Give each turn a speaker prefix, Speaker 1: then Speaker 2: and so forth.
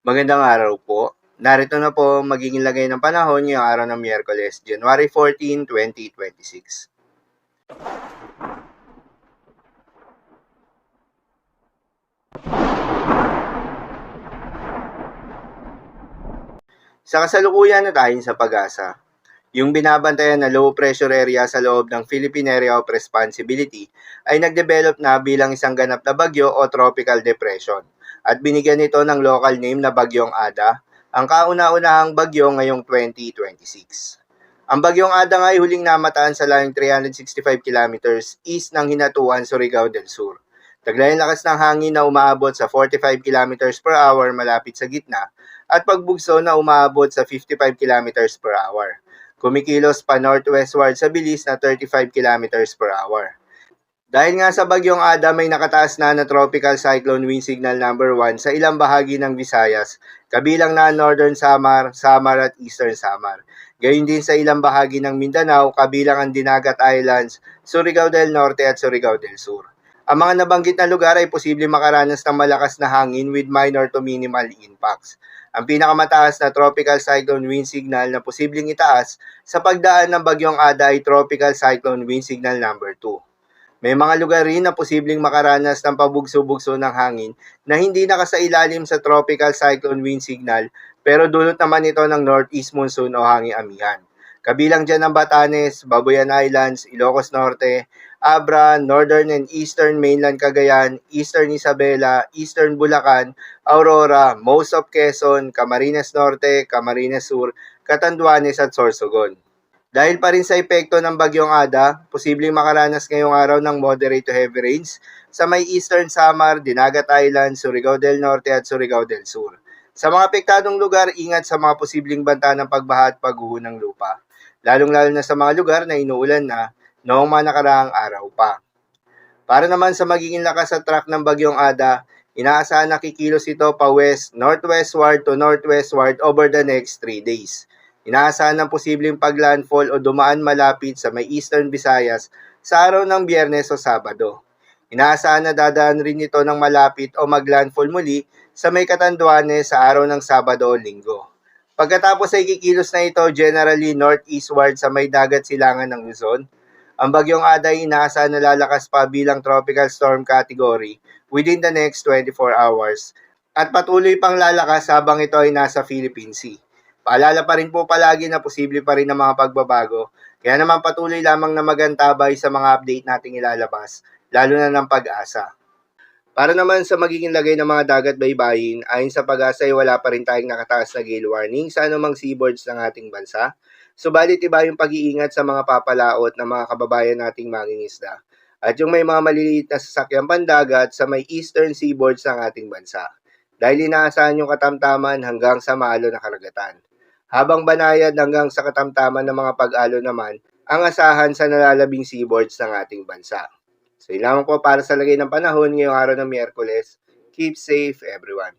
Speaker 1: Magandang araw po. Narito na po ang magiging lagay ng panahon ngayong araw ng Miyerkules, January 14, 2026. Sa kasalukuyan na tayo sa pag-asa, yung binabantayan na low pressure area sa loob ng Philippine Area of Responsibility ay nagdevelop na bilang isang ganap na bagyo o tropical depression at binigyan ito ng local name na Bagyong Ada, ang kauna-unahang bagyo ngayong 2026. Ang Bagyong Ada nga ay huling namataan sa layong 365 kilometers east ng Hinatuan, Surigao del Sur. Taglay ang lakas ng hangin na umaabot sa 45 kilometers per hour malapit sa gitna at pagbugso na umaabot sa 55 kilometers per hour. Kumikilos pa northwestward sa bilis na 35 kilometers per hour. Dahil nga sa Bagyong Ada may nakataas na tropical cyclone wind signal number 1 sa ilang bahagi ng Visayas, kabilang na Northern Samar, Samar at Eastern Samar. Gayun din sa ilang bahagi ng Mindanao, kabilang ang Dinagat Islands, Surigao del Norte at Surigao del Sur. Ang mga nabanggit na lugar ay posibleng makaranas ng malakas na hangin with minor to minimal impacts. Ang pinakamataas na tropical cyclone wind signal na posibleng itaas sa pagdaan ng Bagyong Ada ay tropical cyclone wind signal number 2. May mga lugar rin na posibleng makaranas ng pabugso-bugso ng hangin na hindi nakasailalim sa tropical cyclone wind signal pero dulot naman ito ng northeast monsoon o hangin amihan. Kabilang dyan ang Batanes, Babuyan Islands, Ilocos Norte, Abra, Northern and Eastern Mainland Cagayan, Eastern Isabela, Eastern Bulacan, Aurora, most of Quezon, Camarines Norte, Camarines Sur, Catanduanes at Sorsogon. Dahil pa rin sa epekto ng Bagyong Ada, posibleng makaranas ngayong araw ng moderate to heavy rains sa may Eastern Samar, Dinagat Islands, Surigao del Norte at Surigao del Sur. Sa mga apektadong lugar, ingat sa mga posibleng banta ng pagbaha at pagguho ng lupa, lalong-lalo na sa mga lugar na inuulan na noong mga nakaraang araw pa. Para naman sa magiging lakas at track ng Bagyong Ada, inaasahan na kikilos ito pa west, northwestward to northwestward over the next 3 days. Inaasahan ng posibleng paglandfall o dumaan malapit sa may Eastern Visayas sa araw ng Biyernes o Sabado. Inaasahan na dadaan rin ito ng malapit o maglandfall muli sa may Catanduanes sa araw ng Sabado o Linggo. Pagkatapos ay kikilos na ito generally northeastward sa may dagat silangan ng Luzon. Ang Bagyong Ada ay inaasahan na lalakas pa bilang tropical storm category within the next 24 hours at patuloy pang lalakas habang ito ay nasa Philippine Sea. Paalala pa rin po palagi na posible pa rin ang mga pagbabago, kaya naman patuloy lamang na magantabay sa mga update nating ilalabas, lalo na ng Pag-asa. Para naman sa magiging lagay ng mga dagat baybayin, ayon sa Pag-asa ay wala pa rin tayong nakataas na gale warning sa anumang seaboards ng ating bansa. Subalit iba yung pag-iingat sa mga papalaot ng mga kababayan nating mangingisda. At yung may mga maliliit na sasakyang pandagat sa may eastern seaboards ng ating bansa. Dahil inaasahan yung katamtaman hanggang sa maalo na karagatan. Habang banayad hanggang sa katamtaman ng mga pag-alo naman ang asahan sa nalalabing seaboards ng ating bansa. So yun lamang po para sa lagay ng panahon ngayong araw ng Miyerkules. Keep safe everyone.